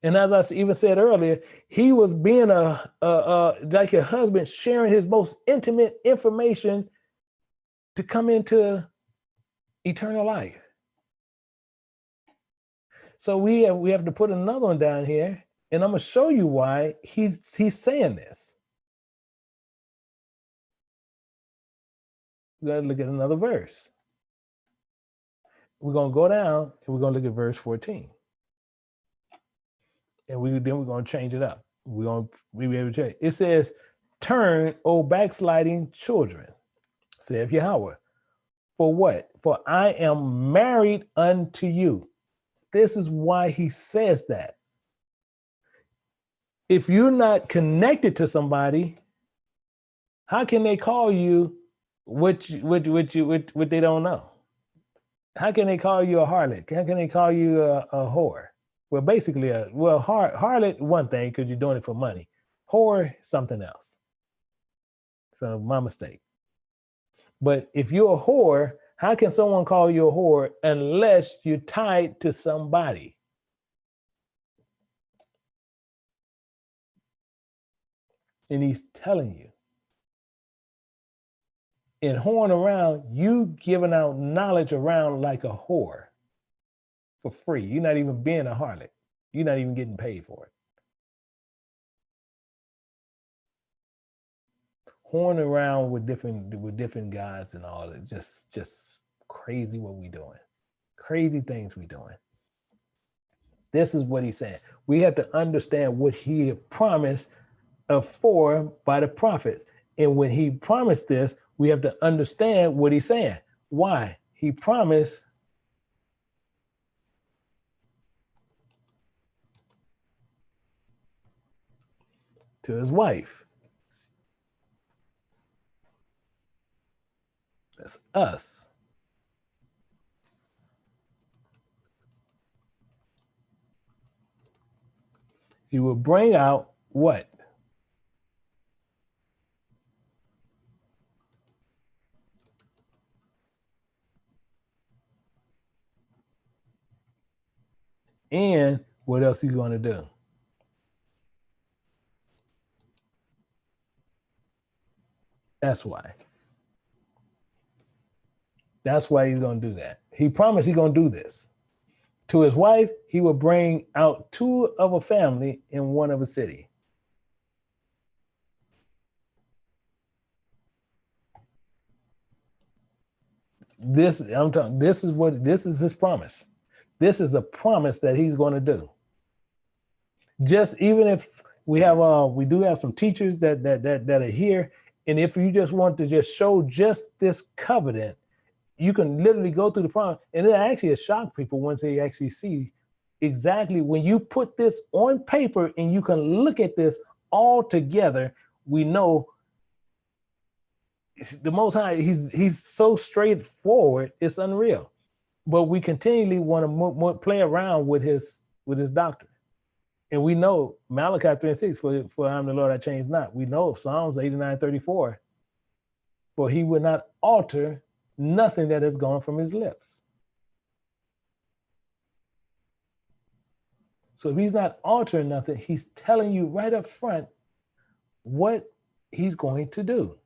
Speaker 2: And as I even said earlier, he was being like a husband sharing his most intimate information to come into eternal life. So we have to put another one down here, and I'm gonna show you why he's saying this. We gotta look at another verse. We're gonna go down and we're gonna look at verse 14. And then we're gonna change it up. We'll be able to change. It says, turn, O backsliding children, saith Yahweh. For what? For I am married unto you. This is why he says that. If you're not connected to somebody, how can they call you what they don't know? How can they call you a harlot? How can they call you a whore? Well, basically, harlot, one thing, because you're doing it for money. Whore, something else. So my mistake. But if you're a whore, how can someone call you a whore unless you're tied to somebody? And he's telling you. In whoring around, you giving out knowledge around like a whore for free. You're not even being a harlot. You're not even getting paid for it. Whoring around with different guys and all that. Just crazy what we doing. Crazy things we doing. This is what he's saying. We have to understand what he promised afore by the prophets. And when he promised this, we have to understand what he's saying. Why? He promised to his wife. That's us. He will bring out what? And What else he's going to do? That's why. That's why he's going to do that. He promised he's going to do this. To his wife, he will bring out two of a family in one of a city. This is his promise. This is a promise that he's going to do. Just even if we do have some teachers that are here, and if you just want to just show just this covenant, you can literally go through the promise, and it actually has shocked people once they actually see exactly when you put this on paper and you can look at this all together. We know the Most High, he's so straightforward, it's unreal. But we continually want to play around with his doctrine. And we know Malachi 3:6, for I am the Lord, I change not. We know Psalms 89:34, for he would not alter nothing that has gone from his lips. So if he's not altering nothing, he's telling you right up front what he's going to do.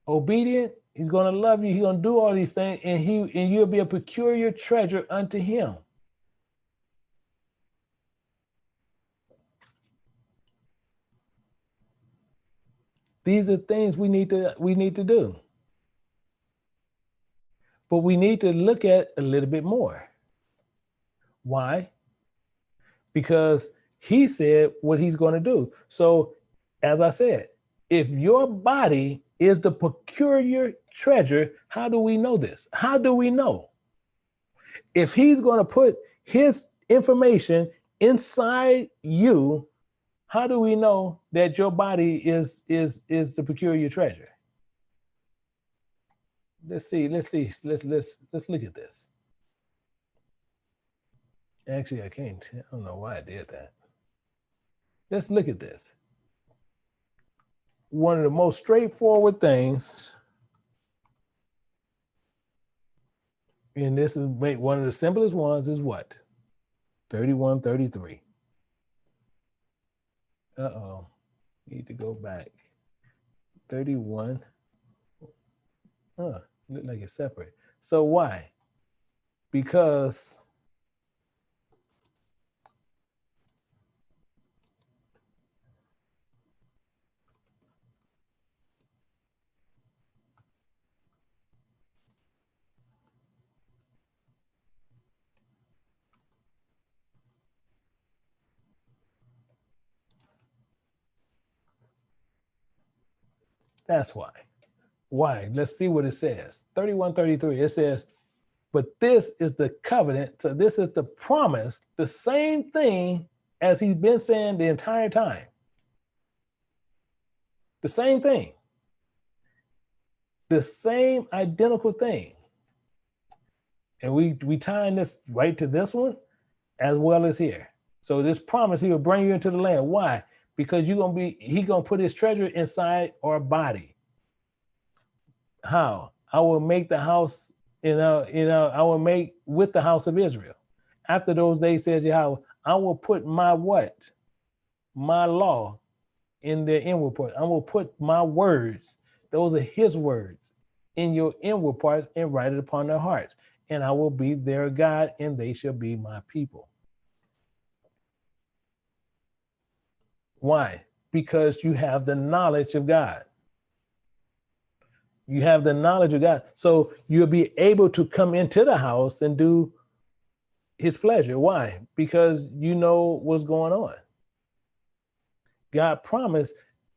Speaker 2: Obedient, he's going to love you, he's going to do all these things, and you'll be a peculiar treasure unto him. These are things we need to do. But we need to look at a little bit more. Why? Because he said what he's going to do. So, as I said, if your body is the peculiar treasure, how do we know this? How do we know? If he's going to put his information inside you, how do we know that your body is the peculiar treasure? Let's look at this. Actually, I can't. I don't know why I did that. Let's look at this. One of the most straightforward things, and this is one of the simplest ones, is what? 31:33. Uh-oh. Need to go back. 31. Look like it's separate. So why? Because that's why. Why? Let's see what it says. 31:33, it says, but this is the covenant. So this is the promise, the same thing as he's been saying the entire time. The same thing. The same identical thing. And we tying this right to this one as well as here. So this promise, he will bring you into the land. Why? Because he's gonna put his treasure inside our body. How? I will make the house, I will make with the house of Israel. After those days, says Yahweh, I will put my what? My law in their inward part. I will put my words, those are his words, in your inward parts and write it upon their hearts. And I will be their God, and they shall be my people. Why? Because you have the knowledge of God. You have the knowledge of God. So you'll be able to come into the house and do his pleasure. Why? Because you know what's going on. God promised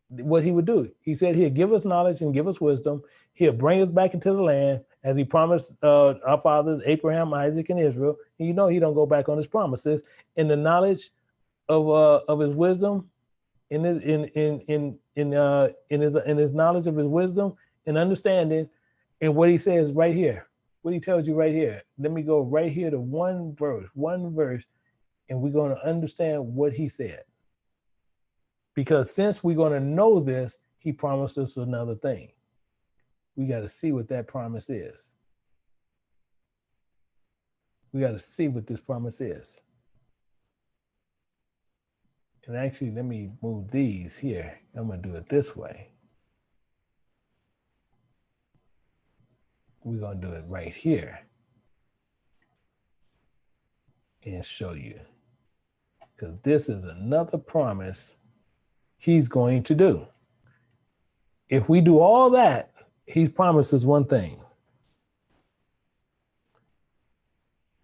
Speaker 2: what he would do. He said he'll give us knowledge and give us wisdom. He'll bring us back into the land as he promised our fathers, Abraham, Isaac, and Israel. And you know he don't go back on his promises. In the knowledge of his wisdom, in his knowledge of his wisdom and understanding, and what he says right here, what he tells you right here. Let me go right here to one verse, and we're going to understand what he said. Because since we're going to know this, he promised us another thing. We got to see what that promise is. We got to see what this promise is. And actually, let me move these here. I'm going to do it this way. We're going to do it right here and show you. Because this is another promise he's going to do. If we do all that, he promises one thing.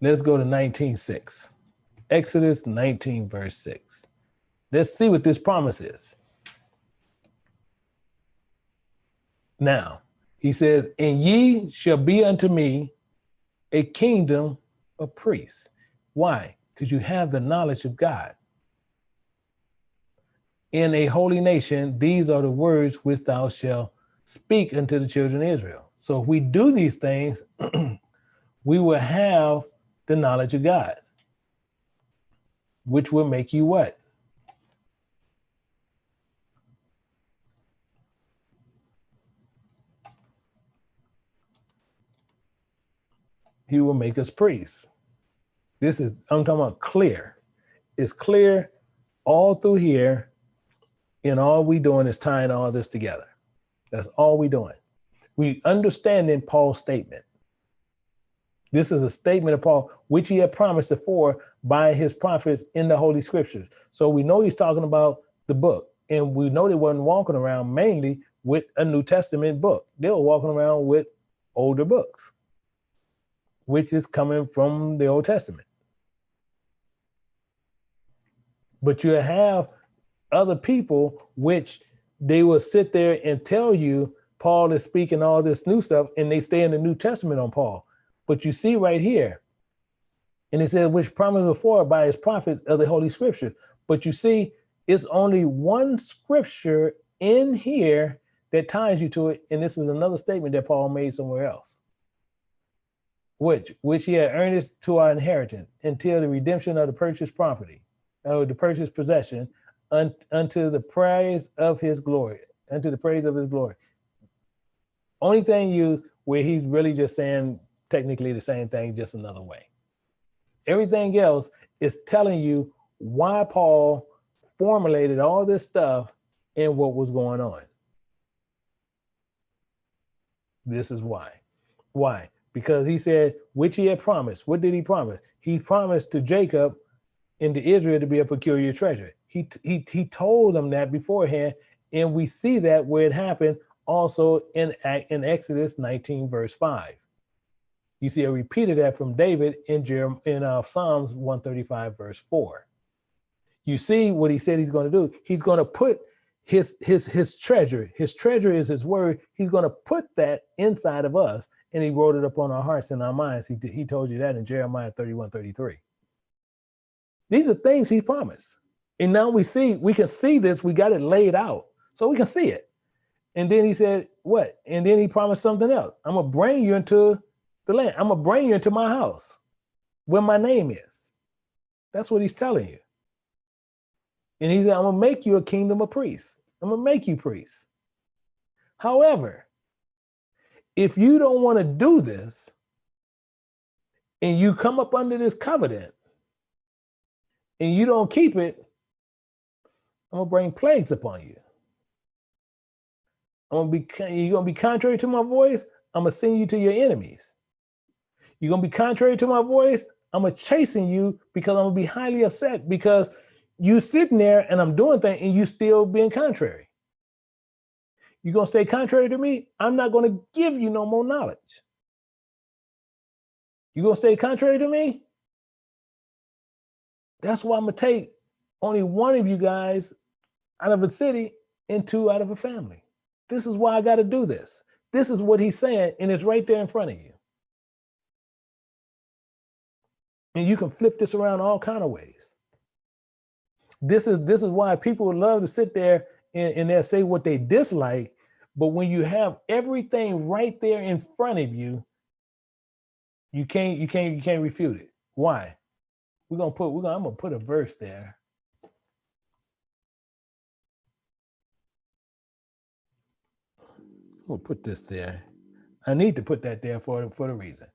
Speaker 2: Let's go to 19:6. Exodus 19, verse 6. Let's see what this promise is. Now, he says, and ye shall be unto me a kingdom of priests. Why? Because you have the knowledge of God. In a holy nation, these are the words which thou shalt speak unto the children of Israel. So if we do these things, we will have the knowledge of God, which will make you what? He will make us priests. This is, I'm talking about clear. It's clear all through here, and all we doing is tying all this together. That's all we doing. We understanding Paul's statement. This is a statement of Paul, which he had promised before by his prophets in the Holy Scriptures. So we know he's talking about the book, and we know they wasn't walking around mainly with a New Testament book. They were walking around with older books, which is coming from the Old Testament. But you have other people which they will sit there and tell you Paul is speaking all this new stuff, and they stay in the New Testament on Paul. But you see right here, and it says, which promised before by his prophets of the Holy Scripture. But you see, it's only one scripture in here that ties you to it. And this is another statement that Paul made somewhere else. Which he had earned it to our inheritance until the redemption of the purchased property, or the purchased possession, unto the praise of his glory, unto the praise of his glory. Only thing used where he's really just saying technically the same thing, just another way. Everything else is telling you why Paul formulated all this stuff and what was going on. This is why. Why? Because he said, which he had promised. What did he promise? He promised to Jacob and to Israel to be a peculiar treasure. He told them that beforehand, and we see that where it happened also in Exodus 19, verse 5. You see a repeat of that from David in Psalms 135, verse 4. You see what he said he's going to do. He's going to put his treasure. His treasure is his word. He's going to put that inside of us, and he wrote it upon our hearts and our minds. He told you that in Jeremiah 31:33. These are things he promised. And now we can see this. We got it laid out so we can see it. And then he said, what? And then he promised something else. I'm going to bring you into the land. I'm going to bring you into my house where my name is. That's what he's telling you. And he said, I'm going to make you a kingdom of priests. I'm going to make you priests. However, if you don't want to do this and you come up under this covenant and you don't keep it, I'm going to bring plagues upon you. You're going to be contrary to my voice. I'm going to send you to your enemies. You're going to be contrary to my voice. I'm going to chasing you because I'm going to be highly upset because you sitting there and I'm doing things and you still being contrary. You're going to stay contrary to me. I'm not going to give you no more knowledge. You're going to stay contrary to me. That's why I'm going to take only one of you guys out of a city and two out of a family. This is why I got to do this. This is what he's saying, and it's right there in front of you. And you can flip this around all kind of ways. This is why people would love to sit there and they'll say what they dislike, but when you have everything right there in front of you, you can't refute it. Why? I'm gonna put a verse there. We'll put this there. I need to put that there for the reason.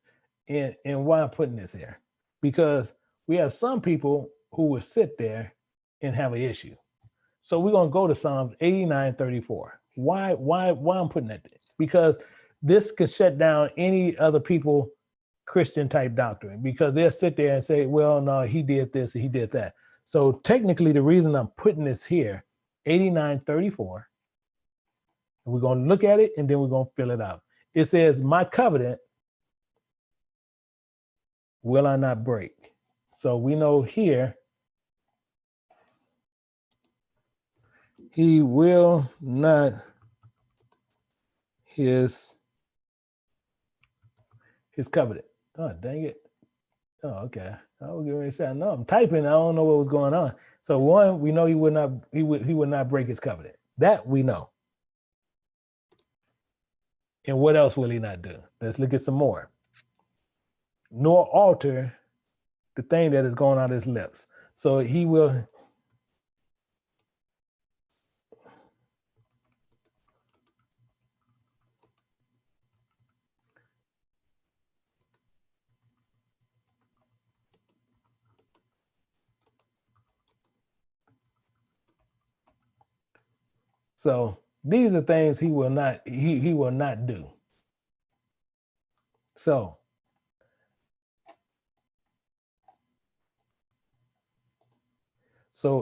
Speaker 2: And why I'm putting this here? Because we have some people who will sit there and have an issue. So we're going to go to Psalms 89:34. Why I'm putting that there? Because this could shut down any other people Christian type doctrine, because they'll sit there and say, well, no, he did this and he did that. So technically the reason I'm putting this here, 89:34, and we're going to look at it and then we're going to fill it out. It says, my covenant will I not break. So we know here, he will not his covenant. Oh, dang it. Oh, okay. I was getting ready to say, I know I'm typing. I don't know what was going on. So one, we know he would not break his covenant. That we know. And what else will he not do? Let's look at some more. Nor alter the thing that is going out of his lips. So he will. So these are things he will not do. So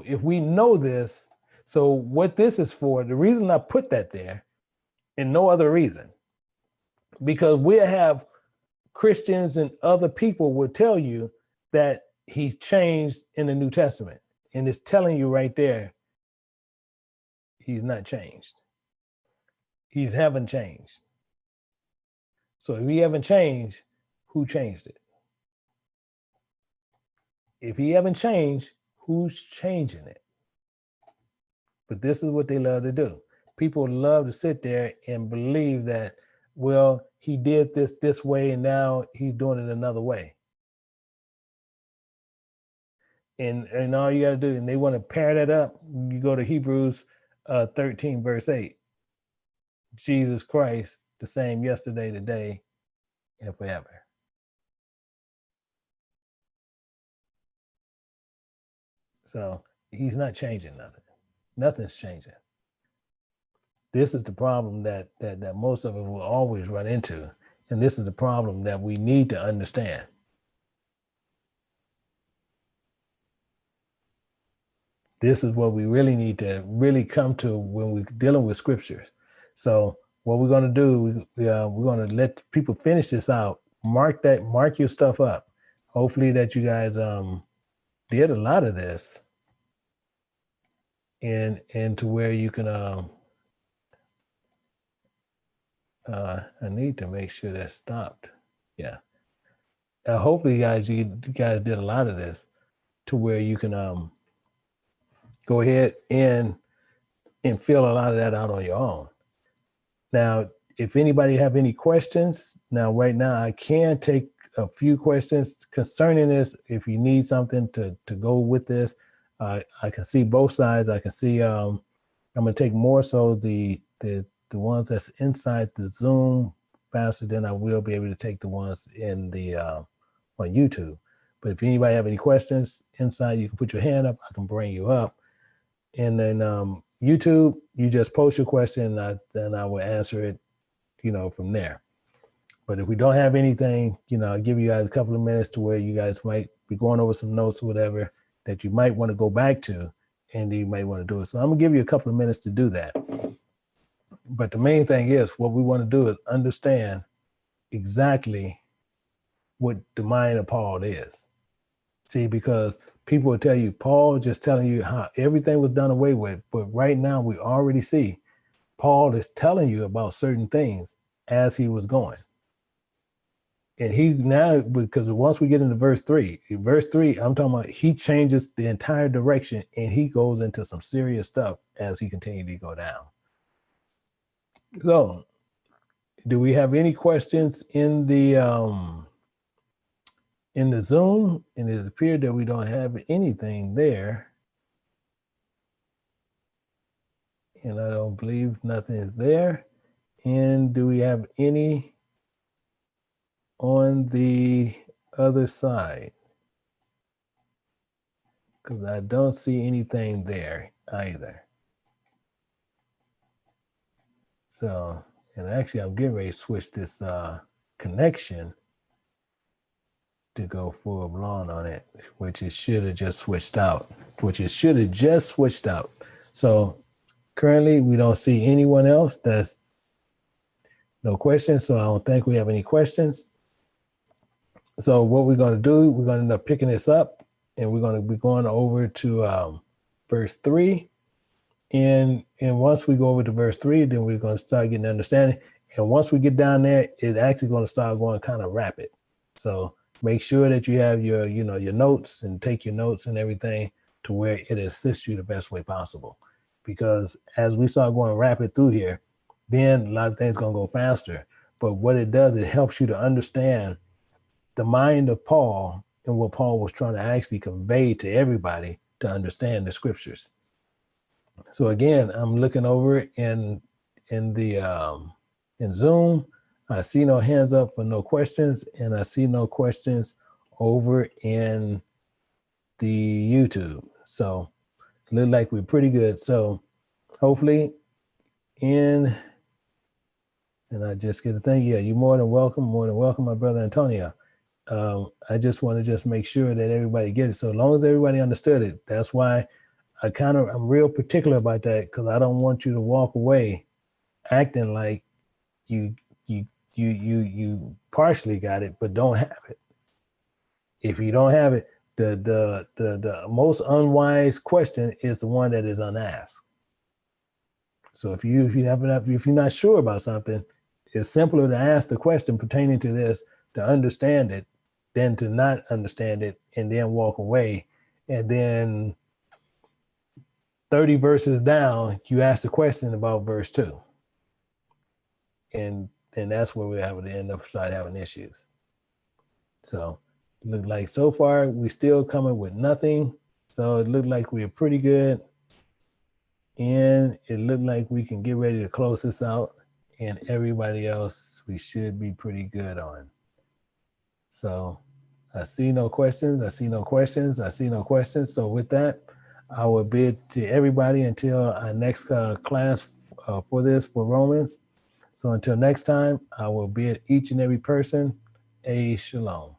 Speaker 2: if we know this, so what this is for, the reason I put that there, and no other reason, because we'll have Christians and other people will tell you that he's changed in the New Testament, and it's telling you right there, he's not changed. He haven't changed. So if he haven't changed, who changed it? If he haven't changed, who's changing it? But this is what they love to do. People love to sit there and believe that, well, he did this way and now he's doing it another way. And all you got to do, and they want to pair that up, you go to Hebrews 13, verse 8. Jesus Christ, the same yesterday, today, and forever. So he's not changing nothing. Nothing's changing. This is the problem that most of us will always run into. And this is the problem that we need to understand. This is what we really need to really come to when we're dealing with scriptures. So what we're going to do, we're going to let people finish this out. Mark your stuff up. Hopefully that you guys did a lot of this, and to where you can I need to make sure that stopped. Yeah. Hopefully you guys did a lot of this to where you can go ahead and fill a lot of that out on your own. Now, if anybody have any questions, right now I can take a few questions concerning this. If you need something to go with this, I can see both sides. I can see I'm going to take more so the ones that's inside the Zoom faster than I will be able to take the ones in the on YouTube. But if anybody have any questions inside, you can put your hand up. I can bring you up. And then YouTube, you just post your question, and then I will answer it, from there. But if we don't have anything, I'll give you guys a couple of minutes to where you guys might be going over some notes or whatever that you might want to go back to, and you might want to do it. So I'm gonna give you a couple of minutes to do that. But the main thing is, what we want to do is understand exactly what the mind of Paul is. See, because people will tell you, Paul just telling you how everything was done away with. But right now we already see Paul is telling you about certain things as he was going. And he now, because once we get into verse 3, I'm talking about he changes the entire direction and he goes into some serious stuff as he continued to go down. So, do we have any questions in the Zoom? And it appeared that we don't have anything there. And I don't believe nothing is there. And do we have any on the other side? because I don't see anything there either. So, and actually I'm getting ready to switch this connection to go full blown on it, which it should have just switched out, So currently we don't see anyone else. That's no questions. So I don't think we have any questions. So what we're going to do, we're going to end up picking this up and we're going to be going over to verse 3. And once we go over to verse 3, then we're going to start getting understanding. And once we get down there, it's actually going to start going kind of rapid. So make sure that you have your notes and take your notes and everything to where it assists you the best way possible. Because as we start going rapid through here, then a lot of things going to go faster. But what it does, it helps you to understand the mind of Paul and what Paul was trying to actually convey to everybody to understand the scriptures. So again, I'm looking over in Zoom. I see no hands up for no questions, and I see no questions over in the YouTube. So look like we're pretty good. So hopefully and I just get a thing. Yeah, you're more than welcome, my brother Antonio. I just want to just make sure that everybody gets it. So as long as everybody understood it, that's why I'm real particular about that, because I don't want you to walk away acting like you partially got it, but don't have it. If you don't have it, the most unwise question is the one that is unasked. So if you're not sure about something, it's simpler to ask the question pertaining to this to understand it than to not understand it and then walk away. And then 30 verses down, you ask the question about verse 2. And that's where we have to end up start having issues. So it looked like so far we still coming with nothing. So it looked like we're pretty good. And it looked like we can get ready to close this out, and everybody else we should be pretty good on. So I see no questions. So with that, I will bid to everybody until our next class for Romans. So until next time, I will bid each and every person a shalom.